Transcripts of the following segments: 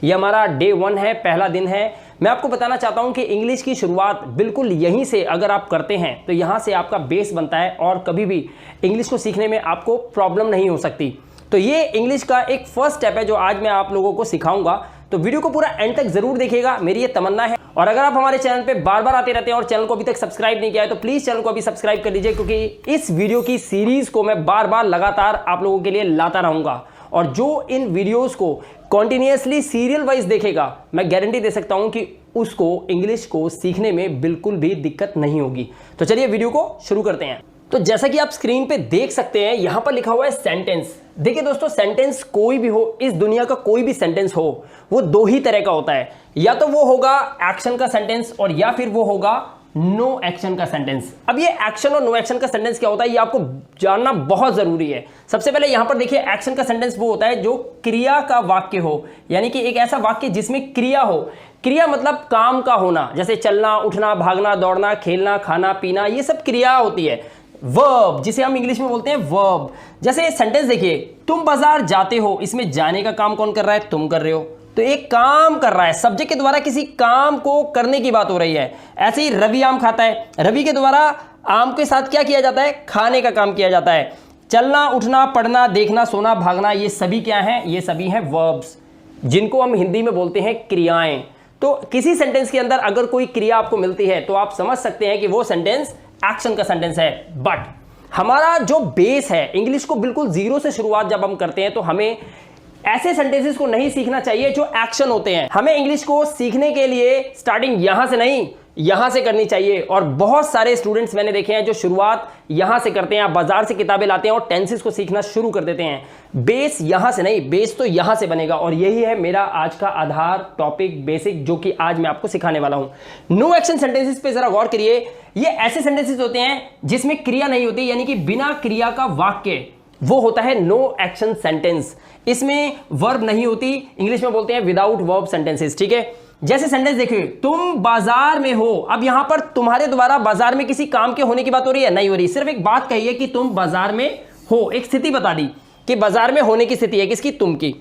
ये हमारा डे 1 है, पहला दिन है। मैं आपको बताना चाहता हूं कि इंग्लिश की शुरुआत बिल्कुल यहीं से अगर आप करते हैं तो यहां से आपका बेस बनता है और कभी भी इंग्लिश को सीखने में आपको प्रॉब्लम नहीं हो सकती। तो ये इंग्लिश का एक फर्स्ट स्टेप है जो आज मैं आप लोगों को सिखाऊंगा। तो वीडियो को पूरा एंड तक जरूर देखिएगा, मेरी ये तमन्ना है। और अगर आप हमारे चैनल पे बार बार आते रहते हैं और चैनल को अभी तक सब्सक्राइब नहीं किया है तो प्लीज चैनल को अभी सब्सक्राइब कर लीजिए, क्योंकि इस वीडियो की सीरीज को मैं बार बार लगातार आप लोगों के लिए लाता रहूंगा। और जो इन वीडियोस को कॉन्टिन्यूसली सीरियल वाइज देखेगा, मैं गारंटी दे सकता हूं कि उसको इंग्लिश को सीखने में बिल्कुल भी दिक्कत नहीं होगी। तो चलिए वीडियो को शुरू करते हैं। तो जैसा कि आप स्क्रीन पे देख सकते हैं, यहां पर लिखा हुआ है सेंटेंस। देखिए दोस्तों, सेंटेंस कोई भी हो, इस दुनिया का कोई भी सेंटेंस हो, वो दो ही तरह का होता है। या तो वो होगा एक्शन का सेंटेंस और या फिर वो होगा नो एक्शन का सेंटेंस। अब ये एक्शन और नो एक्शन का सेंटेंस क्या होता है, ये आपको जानना बहुत जरूरी है। सबसे पहले यहां पर देखिए, एक्शन का सेंटेंस वो होता है जो क्रिया का वाक्य हो, यानी कि एक ऐसा वाक्य जिसमें क्रिया हो। क्रिया मतलब काम का होना, जैसे चलना, उठना, भागना, दौड़ना, खेलना, खाना, पीना, ये सब क्रिया होती है। वर्ब, जिसे हम इंग्लिश में बोलते हैं वर्ब। जैसे सेंटेंस देखिए, तुम बाजार जाते हो, इसमें जाने का काम कौन कर रहा है? तुम कर रहे हो। तो एक काम कर रहा है, सब्जेक्ट के द्वारा किसी काम को करने की बात हो रही है। ऐसे ही रवि आम खाता है, रवि के द्वारा आम के साथ क्या किया जाता है? खाने का काम किया जाता है। चलना, उठना, पढ़ना, देखना, सोना, भागना, ये सभी क्या हैं? ये सभी हैं वर्ब्स, जिनको हम हिंदी में बोलते हैं क्रियाएं। तो किसी सेंटेंस के अंदर अगर कोई क्रिया आपको मिलती है तो आप समझ सकते हैं कि वो सेंटेंस एक्शन का सेंटेंस है। बट हमारा जो बेस है, इंग्लिश को बिल्कुल जीरो से शुरुआत जब हम करते हैं तो हमें ऐसे सेंटेंसेस को नहीं सीखना चाहिए जो एक्शन होते हैं। हमें इंग्लिश को सीखने के लिए स्टार्टिंग यहां से नहीं, यहां से करनी चाहिए। और बहुत सारे स्टूडेंट्स मैंने देखे हैं जो शुरुआत यहां से करते हैं। आप बाजार से किताबें लाते हैं और टेंसेस को सीखना शुरू कर देते हैं। बेस यहां से नहीं, बेस तो यहां से बनेगा। और यही है मेरा आज का आधार टॉपिक बेसिक, जो कि आज मैं आपको सिखाने वाला हूं। नो एक्शन सेंटेंसेस पे जरा गौर करिए। ये ऐसे सेंटेंसेस होते हैं जिसमें क्रिया नहीं होती, यानी कि बिना क्रिया का वाक्य, वो होता है नो एक्शन सेंटेंस। इसमें वर्ब नहीं होती, इंग्लिश में बोलते हैं विदाउट वर्ब सेंटेंसेस। ठीक है, जैसे सेंटेंस देखिए, तुम बाजार में हो। अब यहां पर तुम्हारे द्वारा बाजार में किसी काम के होने की बात हो रही है? नहीं हो रही। सिर्फ एक बात कही है कि तुम बाजार में हो, एक स्थिति बता दी कि बाजार में होने की स्थिति है। किसकी? तुम की।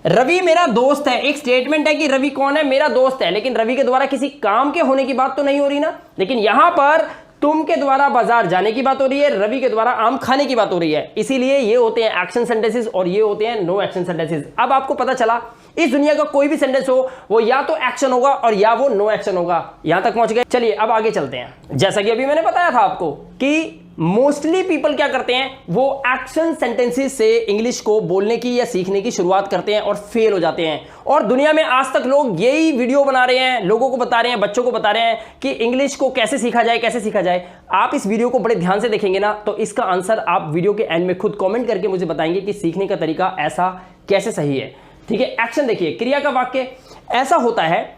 रवि मेरा दोस्त है, एक स्टेटमेंट है कि रवि कौन है? मेरा दोस्त है। लेकिन रवि के द्वारा किसी काम के होने की बात तो नहीं हो रही ना। लेकिन यहां पर तुम के द्वारा बाजार जाने की बात हो रही है, रवि के द्वारा आम खाने की बात हो रही है। इसीलिए ये होते हैं एक्शन सेंटेंसेस और ये होते हैं नो एक्शन सेंटेंसेस। अब आपको पता चला, इस दुनिया का कोई भी सेंटेंस हो, वो या तो एक्शन होगा और या वो नो एक्शन होगा। यहां तक पहुंच गए? चलिए अब आगे चलते हैं। जैसा कि अभी मैंने बताया था आपको कि मोस्टली पीपल क्या करते हैं, वो एक्शन सेंटेंसेस से इंग्लिश को बोलने की या सीखने की शुरुआत करते हैं और फेल हो जाते हैं। और दुनिया में आज तक लोग यही वीडियो बना रहे हैं, लोगों को बता रहे हैं, बच्चों को बता रहे हैं कि इंग्लिश को कैसे सीखा जाए, कैसे सीखा जाए। आप इस वीडियो को बड़े ध्यान से देखेंगे ना, तो इसका आंसर आप वीडियो के एंड में खुद कमेंट करके मुझे बताएंगे कि सीखने का तरीका ऐसा कैसे सही है। ठीक है, एक्शन देखिए, क्रिया का वाक्य ऐसा होता है।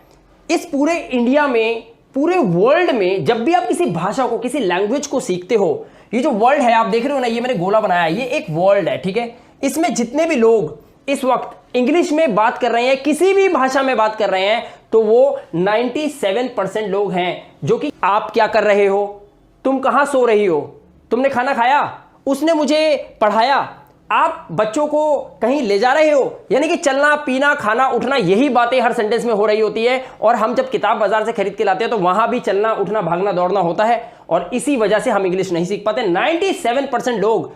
इस पूरे इंडिया में, पूरे वर्ल्ड में, जब भी आप किसी भाषा को, किसी लैंग्वेज को सीखते हो, ये जो वर्ल्ड है आप देख रहे हो ना, ये मैंने गोला बनाया है, ये एक वर्ल्ड है। ठीक है, इसमें जितने भी लोग इस वक्त इंग्लिश में बात कर रहे हैं, किसी भी भाषा में बात कर रहे हैं, तो वो 97% लोग हैं जो कि आप क्या कर रहे हो, तुम कहां सो रही हो, तुमने खाना खाया, उसने मुझे पढ़ाया, आप बच्चों को कहीं ले जा रहे हो, यानी कि चलना, पीना, खाना, उठना, यही बातें हर सेंटेंस में हो रही होती है। और हम जब किताब बाजार से खरीद के लाते हैं तो वहां भी चलना, उठना, भागना, दौड़ना होता है। और इसी वजह से हम इंग्लिश नहीं सीख पाते। 97% लोग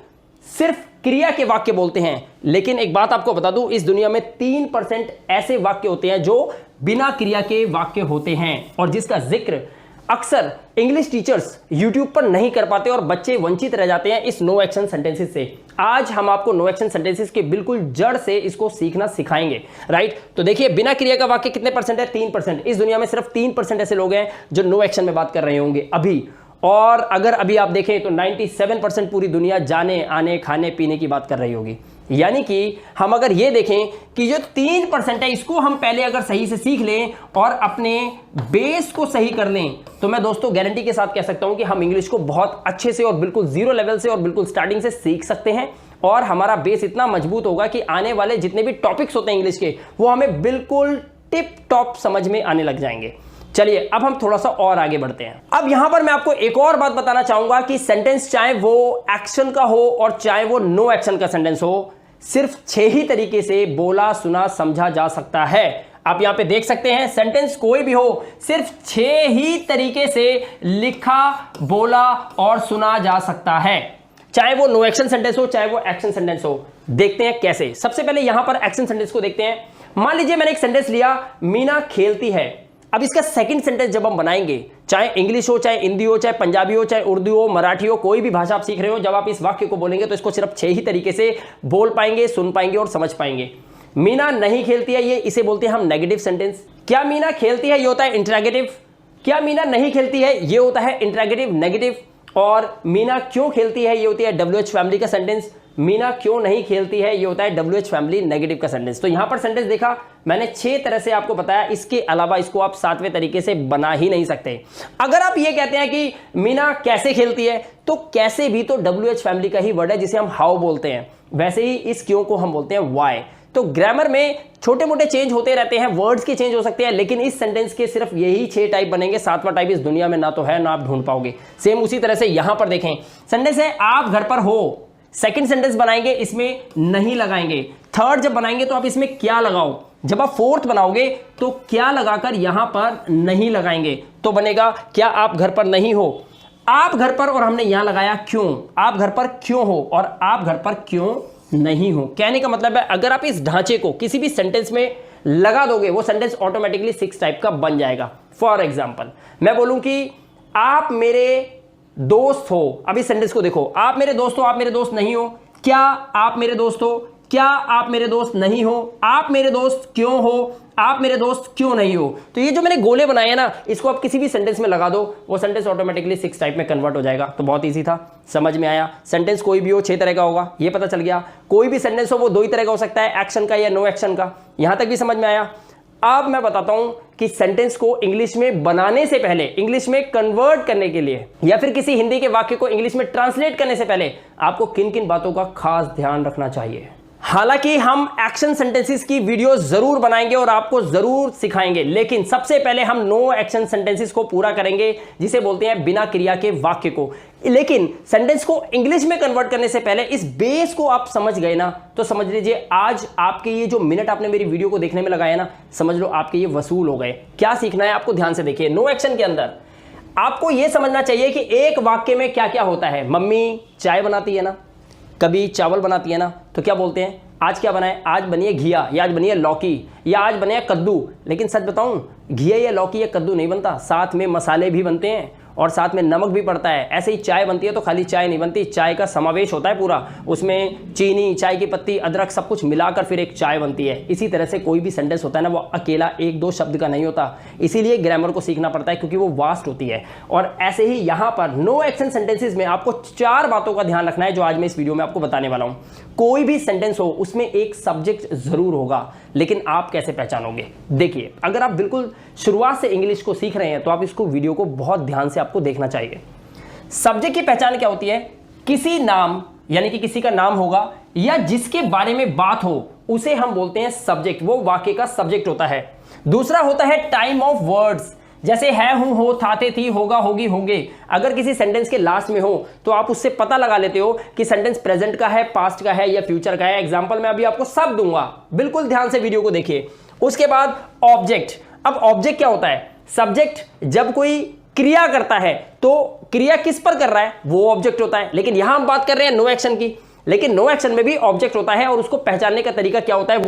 सिर्फ क्रिया के वाक्य बोलते हैं। लेकिन एक बात आपको बता दूं, इस दुनिया में 3% ऐसे वाक्य होते हैं जो बिना क्रिया के वाक्य होते हैं, और जिसका जिक्र अक्सर इंग्लिश टीचर्स YouTube पर नहीं कर पाते और बच्चे वंचित रह जाते हैं इस नो एक्शन सेंटेंसेस से। आज हम आपको नो एक्शन सेंटेंसेस के बिल्कुल जड़ से इसको सीखना सिखाएंगे। राइट, तो देखिए, बिना क्रिया का वाक्य कितने परसेंट है? 3%। इस दुनिया में सिर्फ 3% ऐसे लोग हैं जो नो एक्शन में बात कर रहे होंगे अभी। और अगर अभी आप देखें तो 97% पूरी दुनिया जाने, आने, खाने, पीने की बात कर रही होगी। यानी कि हम अगर ये देखें कि जो 3% है, इसको हम पहले अगर सही से सीख लें और अपने बेस को सही कर लें, तो मैं दोस्तों गारंटी के साथ कह सकता हूं कि हम इंग्लिश को बहुत अच्छे से और बिल्कुल जीरो लेवल से और बिल्कुल स्टार्टिंग से सीख सकते हैं। और हमारा बेस इतना मजबूत होगा कि आने वाले जितने भी टॉपिक्स होते हैं इंग्लिश के, वो हमें बिल्कुल टिप टॉप समझ में आने लग जाएंगे। चलिए अब हम थोड़ा सा और आगे बढ़ते हैं। अब यहां पर मैं आपको एक और बात बताना चाहूंगा कि सेंटेंस चाहे वो एक्शन का हो और चाहे वो नो एक्शन का सेंटेंस हो, सिर्फ 6 ही तरीके से बोला सुना समझा जा सकता है। आप यहां पे देख सकते हैं, सेंटेंस कोई भी हो, सिर्फ 6 ही तरीके से लिखा, बोला और सुना जा सकता है, चाहे वो नो एक्शन सेंटेंस हो चाहे वो एक्शन सेंटेंस हो। देखते हैं कैसे। सबसे पहले यहां पर एक्शन सेंटेंस को देखते हैं। मान लीजिए मैंने एक सेंटेंस लिया, मीना खेलती है। अब इसका सेकंड सेंटेंस जब हम बनाएंगे, चाहे इंग्लिश हो, चाहे हिंदी हो, चाहे पंजाबी हो, चाहे उर्दू हो, मराठी हो, कोई भी भाषा आप सीख रहे हो, जब आप इस वाक्य को बोलेंगे तो इसको सिर्फ 6 ही तरीके से बोल पाएंगे, सुन पाएंगे और समझ पाएंगे। मीना नहीं खेलती है, ये इसे बोलते हैं हम नेगेटिव सेंटेंस। क्या मीना खेलती है, ये होता है इंटरोगेटिव। क्या मीना नहीं खेलती है, ये होता है इंटरोगेटिव नेगेटिव। और मीना क्यों खेलती है, ये होती है WH फैमिली का सेंटेंस। मीना क्यों नहीं खेलती है, ये होता है WH फैमिली नेगेटिव का सेंटेंस। तो यहां पर सेंटेंस देखा मैंने 6 तरह से आपको बताया, इसके अलावा इसको आप 7वें तरीके से बना ही नहीं सकते। अगर आप ये कहते हैं कि मीना कैसे खेलती है, तो कैसे भी तो WH फैमिली का ही वर्ड है जिसे हम हाउ बोलते हैं, वैसे ही इस क्यों को हम बोलते हैं व्हाई। तो ग्रामर में छोटे मोटे चेंज होते रहते हैं, वर्ड्स के चेंज हो सकते हैं, लेकिन इस सेंटेंस के सिर्फ यही 6 टाइप बनेंगे। 7वां टाइप इस दुनिया में ना तो है ना आप ढूंढ पाओगे। सेम उसी तरह से यहां पर देखें, सेंटेंस है आप घर पर हो। सेकंड सेंटेंस बनाएंगे, इसमें नहीं लगाएंगे। थर्ड जब बनाएंगे तो आप इसमें क्या लगाओ। जब आप फोर्थ बनाओगे तो क्या लगाकर यहां पर नहीं लगाएंगे, तो बनेगा क्या आप घर पर नहीं हो। आप घर पर और हमने यहां लगाया क्यों, आप घर पर क्यों हो और आप घर पर क्यों नहीं हो। कहने का मतलब है अगर आप इस ढांचे को किसी भी सेंटेंस में लगा दोगे, वो सेंटेंस ऑटोमेटिकली 6 टाइप का बन जाएगा। फॉर एग्जाम्पल मैं बोलूं कि आप मेरे दोस्त हो। अब इस सेंटेंस को देखो, आप मेरे दोस्त हो, आप मेरे दोस्त नहीं हो। क्या आप मेरे दोस्त हो, क्या आप मेरे दोस्त नहीं हो। आप मेरे दोस्त क्यों हो, आप मेरे दोस्त क्यों नहीं हो। तो ये जो मैंने गोले बनाए हैं ना, इसको आप किसी भी सेंटेंस में लगा दो, वो सेंटेंस ऑटोमेटिकली 6 टाइप में कन्वर्ट हो जाएगा। तो बहुत इजी था, समझ में आया। सेंटेंस कोई भी हो 6 तरह का होगा, ये पता चल गया। कोई भी सेंटेंस हो वो 2 ही तरह का हो सकता है, एक्शन का या नो एक्शन का। यहां तक भी समझ में आया। अब मैं बताता हूं कि सेंटेंस को इंग्लिश में बनाने से पहले, इंग्लिश में कन्वर्ट करने के लिए, या फिर किसी हिंदी के वाक्य को इंग्लिश में ट्रांसलेट करने से पहले आपको किन किन बातों का खास ध्यान रखना चाहिए। हालांकि हम एक्शन सेंटेंसेस की वीडियो जरूर बनाएंगे और आपको जरूर सिखाएंगे, लेकिन सबसे पहले हम नो एक्शन सेंटेंसेस को पूरा करेंगे, जिसे बोलते हैं बिना क्रिया के वाक्य को। लेकिन सेंटेंस को इंग्लिश में कन्वर्ट करने से पहले इस बेस को आप समझ गए ना, तो समझ लीजिए आज आपके ये जो मिनट आपने मेरी वीडियो को देखने में लगाया ना, समझ लो आपके ये वसूल हो गए। क्या सीखना है आपको, ध्यान से देखिए। नो एक्शन के अंदर आपको यह समझना चाहिए कि एक वाक्य में क्या क्या होता है। मम्मी चाय बनाती है ना, कभी चावल बनाती है ना, तो क्या बोलते हैं, आज क्या बनाए, आज बनी है घिया, या आज बनी है लौकी, या आज बने है कद्दू। लेकिन सच बताऊं, घिया या लौकी या कद्दू नहीं बनता, साथ में मसाले भी बनते हैं और साथ में नमक भी पड़ता है। ऐसे ही चाय बनती है तो खाली चाय नहीं बनती, चाय का समावेश होता है पूरा, उसमें चीनी, चाय की पत्ती, अदरक सब कुछ मिलाकर फिर एक चाय बनती है। इसी तरह से कोई भी सेंटेंस होता है ना, वो अकेला 1-2 शब्द का नहीं होता, इसीलिए ग्रामर को सीखना पड़ता है क्योंकि वो वास्ट होती है। और ऐसे ही यहाँ पर नो एक्शन सेंटेंसेस में आपको 4 बातों का ध्यान रखना है, जो आज मैं इस वीडियो में आपको बताने वाला हूँ। कोई भी सेंटेंस हो उसमें एक सब्जेक्ट जरूर होगा, लेकिन आप कैसे पहचानोगे। देखिए, अगर आप बिल्कुल शुरुआत से इंग्लिश को सीख रहे हैं तो आप इसको वीडियो को बहुत ध्यान से आपको देखना चाहिए। सब्जेक्ट की पहचान क्या होती है, किसी नाम यानी कि किसी का नाम होगा या जिसके बारे में बात हो उसे हम बोलते हैं सब्जेक्ट, वो वाक्य का सब्जेक्ट होता है। दूसरा होता है टाइम ऑफ वर्ड्स, जैसे है, हूं, हो, था, थे, थी, होगा, होगी, होंगे। अगर किसी सेंटेंस के लास्ट में हो तो आप उससे पता लगा लेते हो कि सेंटेंस प्रेजेंट का है, पास्ट का है या फ्यूचर का है। एग्जांपल मैं अभी आपको सब दूंगा, बिल्कुल ध्यान से वीडियो को देखिए। उसके बाद ऑब्जेक्ट। अब ऑब्जेक्ट क्या होता है, सब्जेक्ट जब कोई क्रिया करता है तो क्रिया किस पर कर रहा है, वो ऑब्जेक्ट होता है। लेकिन यहां हम बात कर रहे हैं नो एक्शन की, लेकिन नो एक्शन में भी ऑब्जेक्ट होता है और उसको पहचानने का तरीका क्या होता है